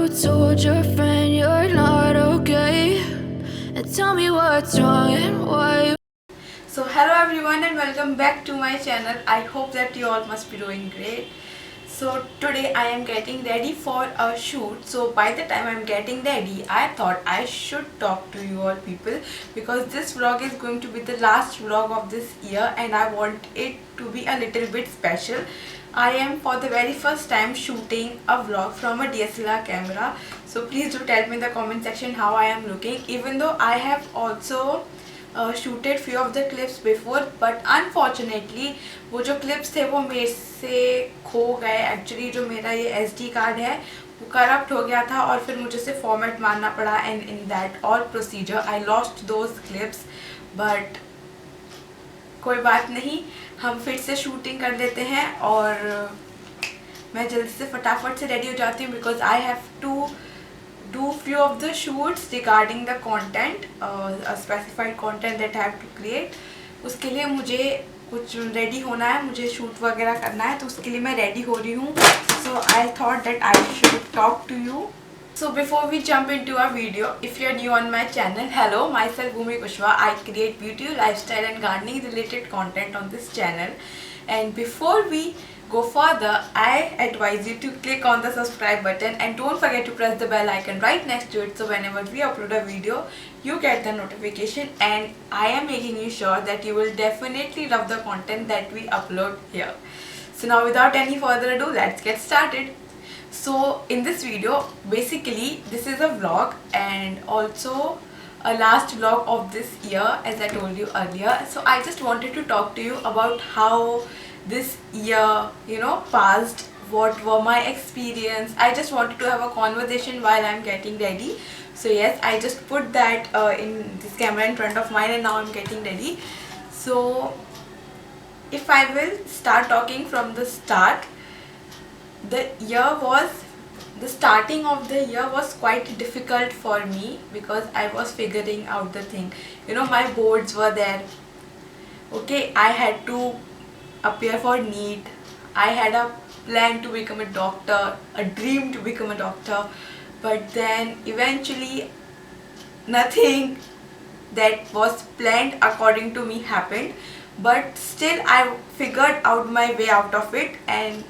told your friend you're not okay? And tell me what's wrong and why. So hello everyone and welcome back to my channel. I hope that you all must be doing great. So today I am getting ready for a shoot. So by the time I am getting ready, I thought I should talk to you all people, because this vlog is going to be the last vlog of this year and I want it to be a little bit special. I am for the very first time shooting a vlog from a DSLR camera. So please do tell me in the comment section how I am looking, even though I have also shooted few of the clips before, but unfortunately वो जो clips थे वो मेरे से खो गए. Actually जो मेरा ये SD कार्ड है वो करप्ट हो गया था और फिर मुझे से फॉर्मेट मारना पड़ा, and in that all procedure I lost those clips. But कोई बात नहीं, हम फिर से शूटिंग कर लेते हैं और मैं जल्दी से फटाफट से रेडी हो जाती हूँ, because I have to do few of the shoots regarding the content, a specified content that I have to create. उसके लिए मुझे कुछ रेडी होना है, मुझे शूट वगैरह करना है, तो उसके लिए मैं रेडी हो रही हूँ. So I thought that I should talk to you. So before we jump into our video, if you are new on my channel, hello, myself Bhumi Kushwa. I create beauty, lifestyle and gardening related content on this channel. And before we go further, I advise you to click on the subscribe button and don't forget to press the bell icon right next to it, so whenever we upload a video you get the notification, and I am making you sure that you will definitely love the content that we upload here. So now without any further ado, let's get started. So in this video, basically this is a vlog and also a last vlog of this year, as I told you earlier. So I just wanted to talk to you about how this year passed, what were my experience. I just wanted to have a conversation while I'm getting ready. So yes, I just put that in this camera in front of mine and now I'm getting ready. So if I will start talking from the start, the starting of the year was quite difficult for me, because I was figuring out the thing. My boards were there. Okay, I had to appear for NEET. I had a plan to become a doctor, a dream to become a doctor, but then eventually nothing that was planned according to me happened. But still I figured out my way out of it, and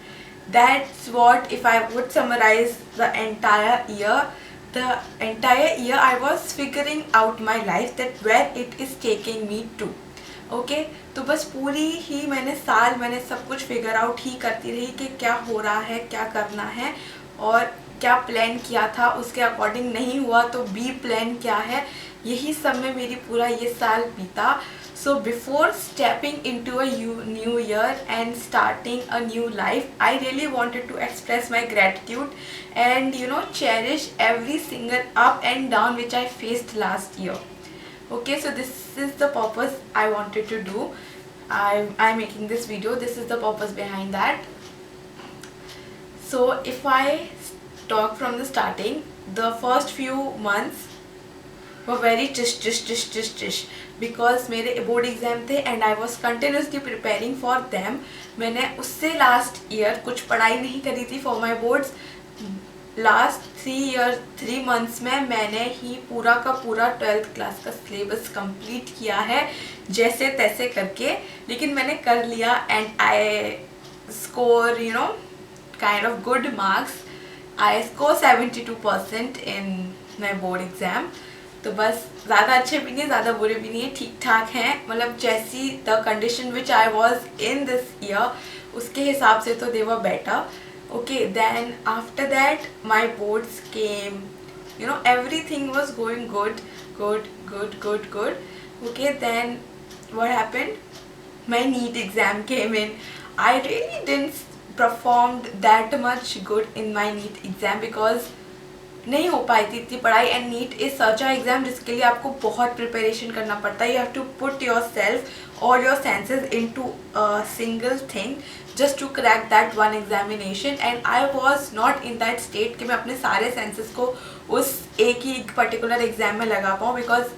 that's what, if I would summarize the entire year I was figuring out my life, that where it is taking me to. Okay तो बस पूरी ही मैंने सब कुछ figure out ही करती रही कि क्या हो रहा है, क्या करना है, और क्या प्लान किया था उसके अकॉर्डिंग नहीं हुआ तो बी प्लान क्या है, यही सब में मेरी पूरा ये साल बीता. So before stepping into a new year and starting a new life, I really wanted to express my gratitude and cherish every single up and down which I faced last year. Okay, so this is the purpose I wanted to do. I'm making this video. This is the purpose behind that. So if I talk from the starting, the first few months were very tish because मेरे board exam थे and I was continuously preparing for them. मैंने उससे last year कुछ पढ़ाई नहीं करी थी for my boards. Last 3 months में मैंने ही पूरा का पूरा 12th क्लास का सिलेबस कंप्लीट किया है जैसे तैसे करके, लेकिन मैंने कर लिया and I score kind of good marks. I score 72% in my board exam. तो बस ज़्यादा अच्छे भी नहीं, ज़्यादा बुरे भी नहीं है, ठीक ठाक हैं. मतलब जैसी the condition which I was in this year उसके हिसाब से तो they were better. Okay, then after that my boards came, everything was going good. Okay, then what happened, my NEET exam came in. I really didn't performed that much good in my NEET exam because नहीं हो पाई थी इतनी पढ़ाई. And NEET is such a exam जिसके लिए आपको बहुत preparation करना पड़ता है. You have to put yourself all your senses into a single thing just to crack that one examination, and I was not in that state कि मैं अपने सारे senses को उस एक ही particular exam में लगा पाऊँ, because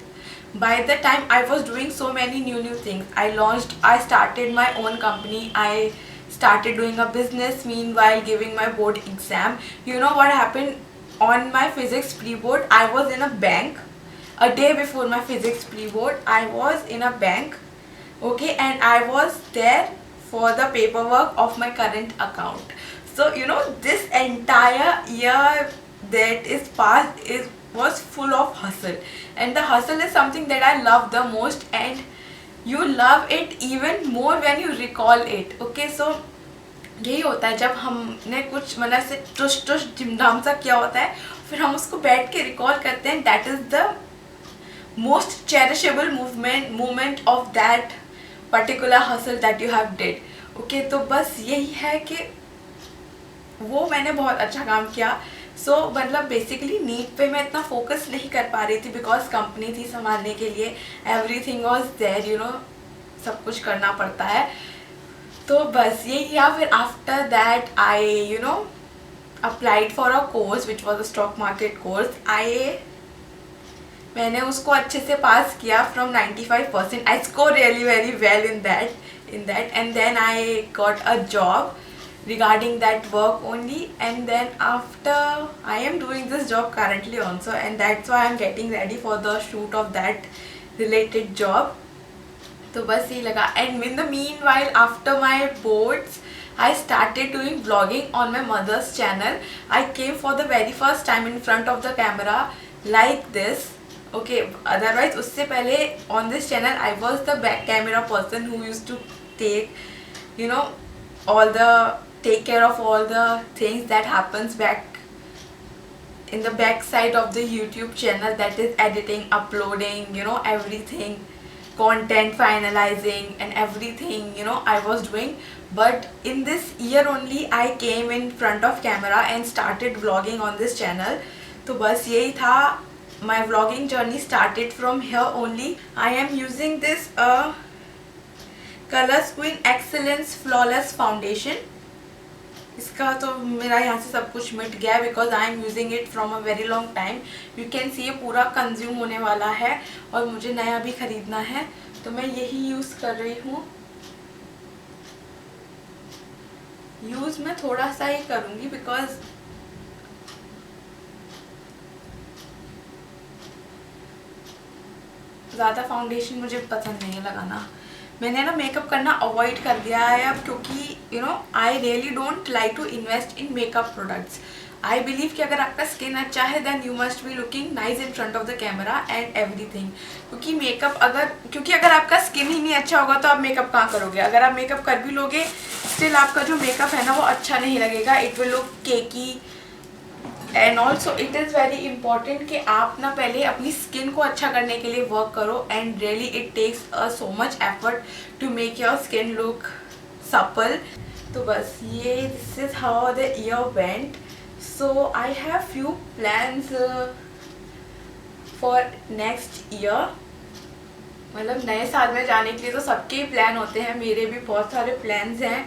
by the time I was doing so many new things. I started my own company, I started doing a business meanwhile giving my board exam. You know what happened, on my physics pre-board, I was in a bank. A day before my physics pre-board, I was in a bank, okay, and I was there for the paperwork of my current account. So you know, this entire year that is past was full of hustle, and the hustle is something that I love the most, and you love it even more when you recall it. Okay, so यही होता है जब हमने कुछ मतलब से टुश टुश झिमझाम सा किया होता है, फिर हम उसको बैठ के रिकॉल करते हैं. That is the most cherishable movement of that particular hassle that you have did. Okay, तो बस यही है कि वो मैंने बहुत अच्छा काम किया. सो मतलब बेसिकली नीट पे मैं इतना फोकस नहीं कर पा रही थी बिकॉज कंपनी थी संभालने के लिए. Everything was there, you know, सब कुछ करना पड़ता है. तो बस यही किया. फिर after that I you know applied for a course which was a stock market course. मैंने उसको अच्छे से पास किया from 95%. I score really very well in that and then I got a job regarding that work only, and then after I am doing this job currently also, and that's why I'm getting ready for the shoot of that related job. तो बस यही लगा. And in the meanwhile, after my boards, I started doing vlogging on my mother's channel. I came for the very first time in front of the camera like this. Okay, otherwise उससे पहले on this channel I was the back camera person who used to take, you know, take care of all the things that happens back in the back side of the YouTube channel, that is editing, uploading, you know, everything, content finalizing and everything, you know, I was doing. But in this year only I came in front of camera and started vlogging on this channel. तो बस यही था. My vlogging journey started from here only. I am using this Colors Queen Excellence Flawless Foundation. इसका तो मेरा यहाँ से सब कुछ मिट गया because I am using it from a very long time. You can see ये पूरा कंज्यूम होने वाला है और मुझे नया भी ख़रीदना है, तो मैं यही यूज़ कर रही हूँ. यूज़ मैं थोड़ा सा ही करूँगी बिकॉज ज़्यादा फाउंडेशन मुझे पसंद नहीं है लगाना. मैंने ना मेकअप करना अवॉइड कर दिया है अब, क्योंकि you know I really don't like to invest in makeup products. I believe कि अगर आपका स्किन अच्छा है then you must be looking nice in front of the camera and everything. क्योंकि अगर आपका स्किन ही नहीं अच्छा होगा तो आप मेकअप कहाँ करोगे. अगर आप मेकअप कर भी लोगे स्टिल आपका जो मेकअप है ना वो अच्छा नहीं लगेगा. It will look cakey. And also it is very important कि आप ना पहले अपनी स्किन को अच्छा करने के लिए वर्क करो. And really it takes so much effort to make your skin look supple. तो बस ये this is how the year went. So I have few plans for next year. मतलब नए साल में जाने के लिए तो सबके ही प्लान होते हैं, मेरे भी बहुत सारे प्लान्स हैं.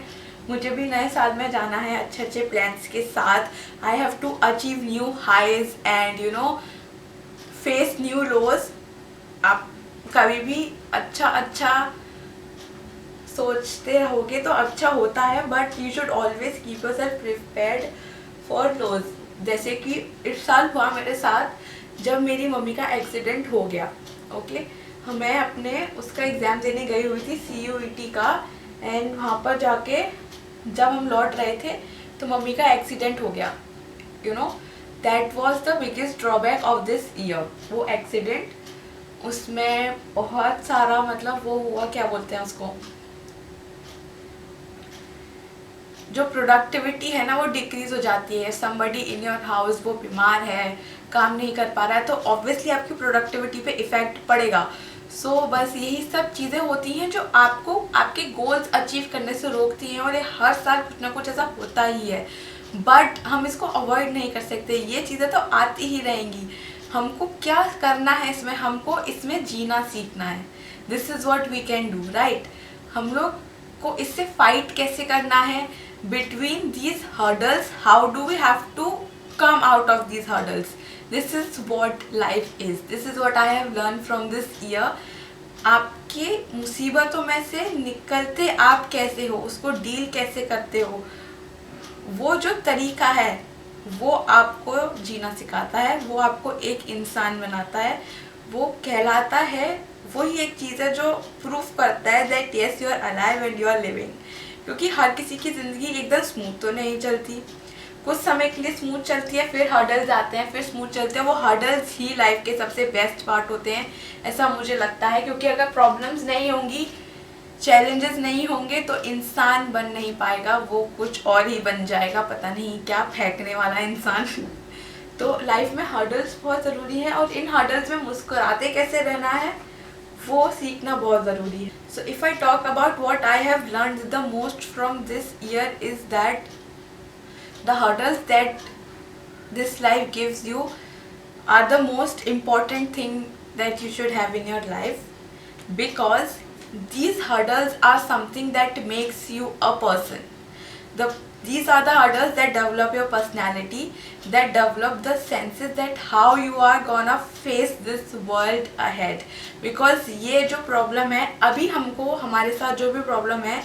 मुझे भी नए साल में जाना है अच्छे अच्छे प्लान्स के साथ. I have to achieve new highs and you know face new lows. आप कभी भी अच्छा सोचते रहोगे तो अच्छा होता है, but you should always keep yourself prepared for lows. जैसे कि इस साल हुआ मेरे साथ जब मेरी मम्मी का एक्सीडेंट हो गया. ओके, मैं अपने उसका एग्ज़ाम देने गई हुई थी CUET का, एंड वहाँ पर जाके जब हम लौट रहे थे तो मम्मी का एक्सीडेंट हो गया. You know that was the biggest drawback of this year. वो एक्सीडेंट, उसमें बहुत सारा मतलब वो हुआ, क्या बोलते हैं उसको, जो प्रोडक्टिविटी है ना वो डिक्रीज हो जाती है. समबडी इन योर हाउस वो बीमार है, काम नहीं कर पा रहा है, तो ऑब्वियसली आपकी प्रोडक्टिविटी पे इफ़ेक्ट पड़ेगा. सो बस यही सब चीज़ें होती हैं जो आपको आपके गोल्स अचीव करने से रोकती हैं, और ये हर साल कुछ ना कुछ ऐसा होता ही है. बट हम इसको अवॉइड नहीं कर सकते. ये चीज़ें तो आती ही रहेंगी. हमको क्या करना है इसमें, हमको इसमें जीना सीखना है. This is what we can do, right. हम लोग को इससे फाइट कैसे करना है between these hurdles. How do we have to come out of these hurdles. This is what life is. This is what I have learned from this year. आपके मुसीबतों में से निकलते आप कैसे हो, उसको डील कैसे करते हो, वो जो तरीका है वो आपको जीना सिखाता है, वो आपको एक इंसान बनाता है, वो कहलाता है, वही एक चीज़ है जो प्रूफ करता है that yes you are alive and you are living. क्योंकि हर किसी की ज़िंदगी एकदम स्मूथ तो नहीं चलती, कुछ समय के लिए स्मूथ चलती है, फिर हर्डल्स आते हैं, फिर स्मूथ चलते हैं। वो हर्डल्स ही लाइफ के सबसे बेस्ट पार्ट होते हैं, ऐसा मुझे लगता है। क्योंकि अगर प्रॉब्लम्स नहीं होंगी, चैलेंजेस नहीं होंगे, तो इंसान बन नहीं पाएगा, वो कुछ और ही बन जाएगा, पता नहीं क्या फेंकने वाला इंसान। तो लाइफ में हर्डल्स बहुत ज़रूरी है, और इन हर्डल्स में मुस्कुराते कैसे रहना है वो सीखना बहुत ज़रूरी है। So if I talk about what I have learned the most from this year is that the hurdles that this life gives you are the most important thing that you should have in your life, because these hurdles are something that makes you a person. These are the hurdles that develop your personality, that develop the senses that how you are gonna face this world ahead. Because ये जो problem है अभी हमको, हमारे साथ जो भी problem है,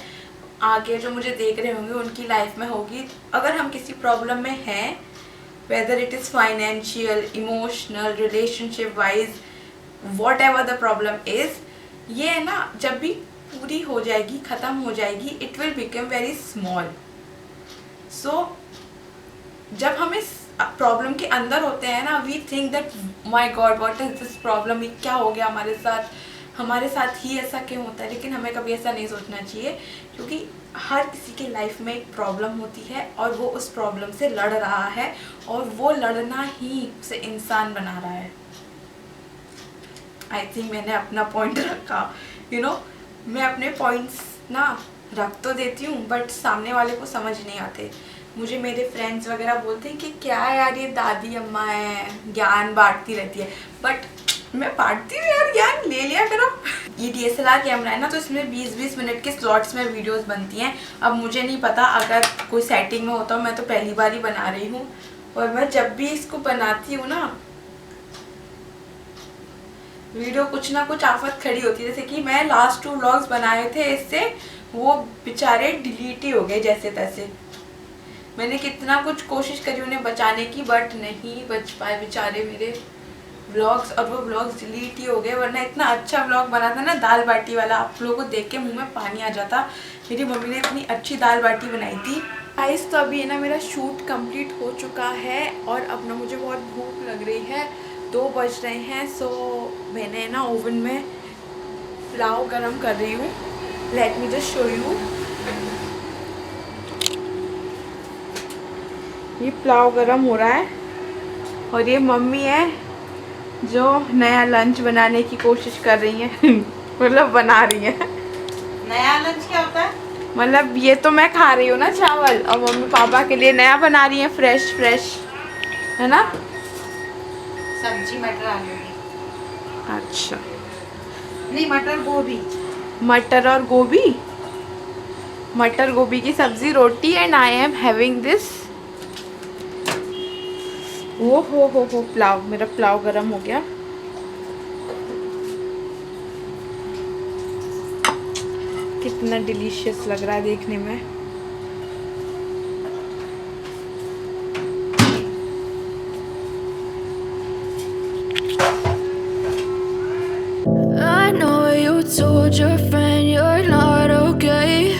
आगे जो मुझे देख रहे होंगे उनकी लाइफ में होगी। अगर हम किसी प्रॉब्लम में हैं, whether it is financial, emotional, relationship wise, what ever the problem is, ये है ना, जब भी पूरी हो जाएगी, ख़त्म हो जाएगी, it will become very small. So जब हम इस प्रॉब्लम के अंदर होते हैं ना, we think that my god what is this problem, ये क्या हो गया हमारे साथ ही ऐसा क्यों होता है। लेकिन हमें कभी ऐसा नहीं सोचना चाहिए, क्योंकि हर किसी के लाइफ में एक प्रॉब्लम होती है और वो उस प्रॉब्लम से लड़ रहा है, और वो लड़ना ही उसे इंसान बना रहा है। आई थिंक मैंने अपना पॉइंट रखा। मैं अपने पॉइंट्स ना रख तो देती हूँ, बट सामने वाले को समझ नहीं आते। मुझे मेरे फ्रेंड्स वगैरह बोलते हैं कि क्या यार ये दादी अम्मा है, ज्ञान बांटती रहती है, बट मैं बांटती हूँ यार, ज्ञान ले लिया करो। ये DSLR कैमरा है ना, तो इसमें 20-20 मिनट के स्लॉट्स में वीडियोस बनती हैं। अब मुझे नहीं पता अगर कोई सेटिंग में होता, मैं तो पहली बार ही बना रही हूँ, और मैं जब भी इसको बनाती हूँ ना, वीडियो कुछ ना कुछ आफत खड़ी होती है। जैसे कि मैं लास्ट 2 व्लॉग्स बनाए थे इससे, वो बेचारे डिलीट ही हो गए जैसे तैसे। मैंने कितना कुछ कोशिश करी उन्हें बचाने की, बट नहीं बच पाए बेचारे मेरे व्लॉग्स, और वो व्लॉग्स डिलीट ही हो गए। वरना इतना अच्छा व्लॉग बना था ना, दाल बाटी वाला, आप लोगों को देख के मुंह में पानी आ जाता। मेरी मम्मी ने इतनी अच्छी दाल बाटी बनाई थी। गाइस, तो अभी है ना मेरा शूट कंप्लीट हो चुका है, और अब ना मुझे बहुत भूख लग रही है, 2 बज रहे हैं। सो मैंने ना ओवन में पुलाव गरम कर रही हूँ। Let me just show you. ये पुलाव गरम हो रहा है, और ये मम्मी है जो नया लंच बनाने की कोशिश कर रही हैं। मतलब बना रही हैं। नया लंच क्या होता है? मतलब ये तो मैं खा रही हूँ ना चावल, और मम्मी पापा के लिए नया बना रही हैं, फ्रेश है ना। सब्जी मटर आलू की। अच्छा, नहीं, मटर गोभी। मटर और गोभी, मटर गोभी की सब्जी, रोटी, and I am having this. ओ हो पुलाव, मेरा पुलाव गरम हो गया। कितना डिलीशियस लग रहा है देखने में। I know you told your friend you're not okay,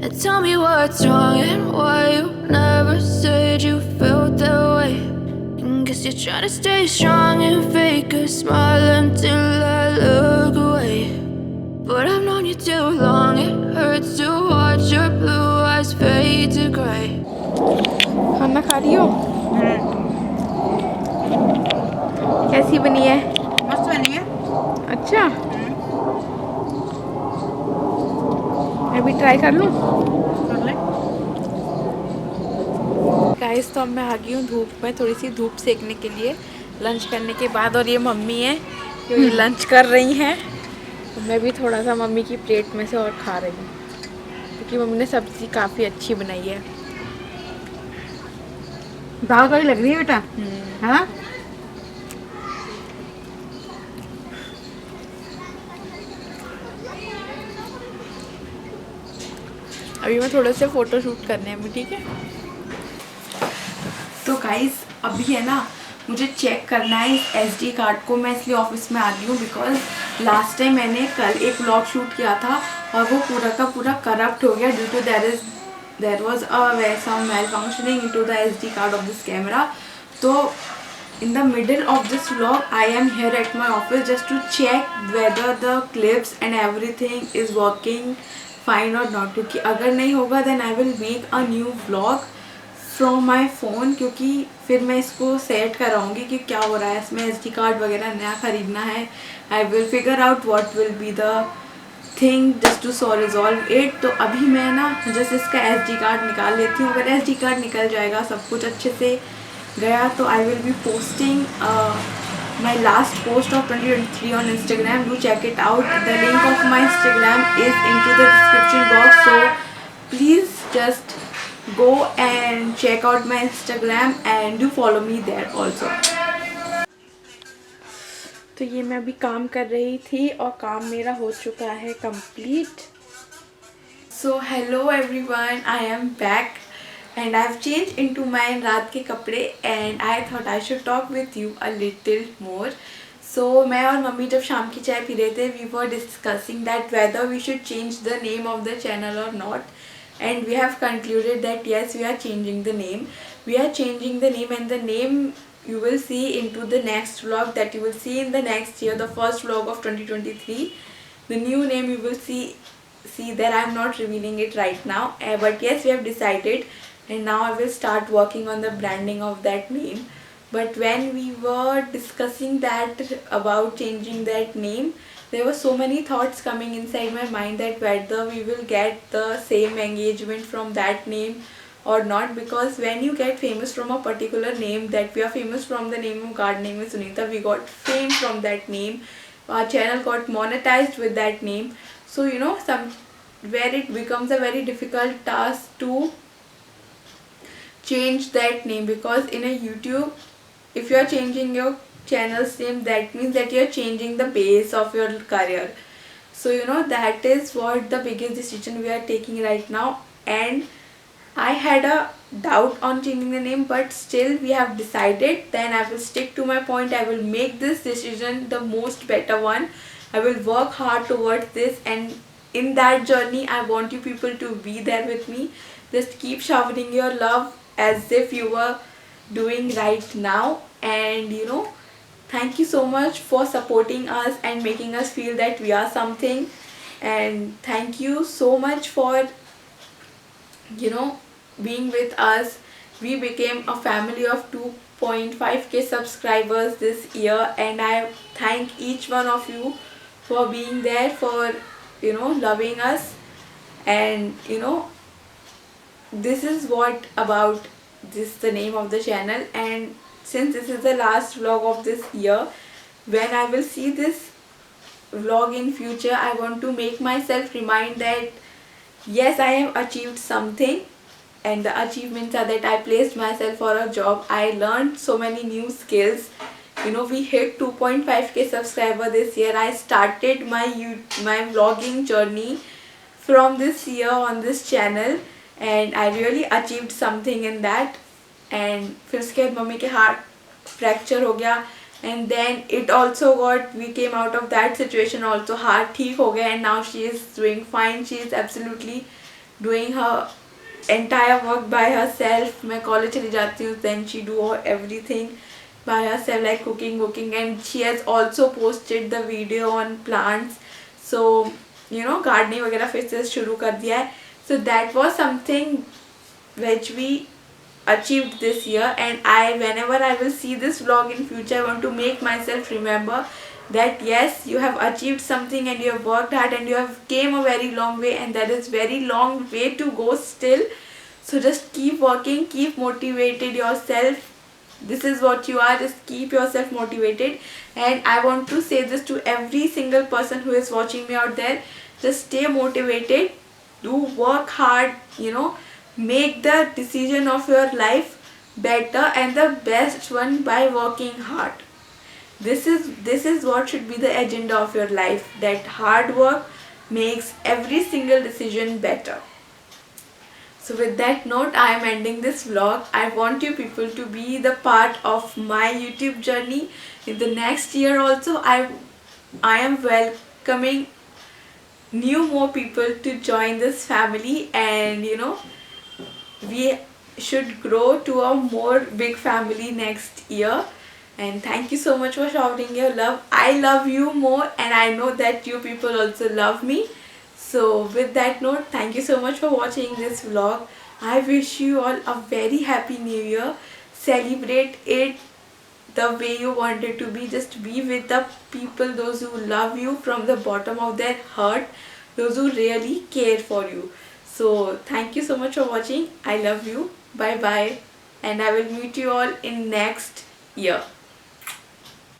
and tell me what's wrong and why you never said you felt that way. Guess you're trying to stay strong and fake a smile until I look away. But I've known you too long, it hurts to watch your blue eyes fade to grey. खाना खा रही हो? कैसी बनी है? मस्त बनी है। अच्छा, मैं भी ट्राई कर लूँ? कर ले। गाइस, तो अब मैं आ गई हूँ धूप में, थोड़ी सी धूप सेकने के लिए लंच करने के बाद। और ये मम्मी है जो ये लंच कर रही हैं, तो मैं भी थोड़ा सा मम्मी की प्लेट में से और खा रही हूँ, क्योंकि मम्मी ने सब्ज़ी काफ़ी अच्छी बनाई है। दाल कड़ी लग रही है बेटा, है ना? अभी मैं थोड़े से फ़ोटो शूट करने हैं, ठीक है। तो गाइस अभी है ना मुझे चेक करना है इस SD कार्ड को। मैं इसलिए ऑफिस में आ गई हूँ बिकॉज लास्ट टाइम मैंने कल एक व्लॉग शूट किया था और वो पूरा का पूरा करप्ट हो गया due to there was some malfunctioning into the SD card of this camera. तो in the middle of this vlog I am here at my office just to check whether the clips and everything is working fine or not, क्योंकि अगर नहीं होगा then I will make a new vlog from my phone, क्योंकि फिर मैं इसको set कराऊंगी कि क्या हो रहा है इसमें। SD कार्ड वगैरह नया ख़रीदना है। I will figure out what will be the thing just to resolve it. तो अभी मैं ना जस्ट इसका SD कार्ड निकाल लेती हूँ। अगर SD कार्ड निकल जाएगा, सब कुछ अच्छे से गया, तो I will be posting my last post of 2023 on Instagram. Do check it out. The link of my Instagram is into the description box, so please just go and check out my Instagram and do follow me there also. तो ये मैं अभी काम कर रही थी और काम मेरा हो चुका है complete. So hello everyone, I am back and I've changed into my रात के कपड़े and I thought I should talk with you a little more. So मैं और मम्मी जब शाम की चाय पी रहे थे, we were discussing that whether we should change the name of the channel or not, and we have concluded that yes, we are changing the name. We are changing the name, and the name you will see into the next vlog that you will see in the next year, the first vlog of 2023. The new name you will see there. I am not revealing it right now, but yes, we have decided. And now I will start working on the branding of that name. But when we were discussing that about changing that name, there were so many thoughts coming inside my mind that whether we will get the same engagement from that name or not, because when you get famous from a particular name, that we are famous from the name of God name is Sunita, we got fame from that name, our channel got monetized with that name. So you know, where it becomes a very difficult task to change that name, because in a YouTube, if you are changing your channel's name, that means that you are changing the base of your career. So you know, that is what the biggest decision we are taking right now, and I had a doubt on changing the name, but still we have decided. Then I will stick to my point. I will make this decision the most better one. I will work hard towards this, and in that journey I want you people to be there with me. Just keep showering your love as if you were doing right now, and you know, thank you so much for supporting us and making us feel that we are something, and thank you so much for, you know, being with us. We became a family of 2.5k subscribers this year, and I thank each one of you for being there, for, you know, loving us. And you know, this is what about this, the name of the channel. And since this is the last vlog of this year, when I will see this vlog in future, I want to make myself remind that yes, I have achieved something, and the achievements are that I placed myself for a job, I learned so many new skills. You know, we hit 2.5k subscriber this year. I started my vlogging journey from this year on this channel, and I really achieved something in that. And फिर उसके बाद mummy के heart fracture हो गया, and then it also got, we came out of that situation also, heart ठीक हो गया, and now she is doing fine. She is absolutely doing her entire work by herself. मैं college चली जाती हूँ, then she do everything by herself, like cooking, and she has also posted the video on plants. So you know, gardening वगैरह फिर से शुरू कर दिया है. So that was something which we achieved this year, and whenever I will see this vlog in future, I want to make myself remember that yes, you have achieved something, and you have worked hard, and you have came a very long way, and there is very long way to go still. So just keep working, keep motivated yourself. This is what you are, just keep yourself motivated. And I want to say this to every single person who is watching me out there, just stay motivated, do work hard, you know, make the decision of your life better and the best one by working hard. This is what should be the agenda of your life, that hard work makes every single decision better. So with that note, I am ending this vlog. I want you people to be the part of my YouTube journey in the next year also. I am welcoming more people to join this family, and we should grow to a more big family next year. And thank you so much for shouting your love. I love you more, and I know that you people also love me. So with that note, thank you so much for watching this vlog. I wish you all a very happy new year. Celebrate it the way you want it to be. Just be with the people, those who love you from the bottom of their heart, those who really care for you. So thank you so much for watching. I love you. Bye bye, and I will meet you all in next year.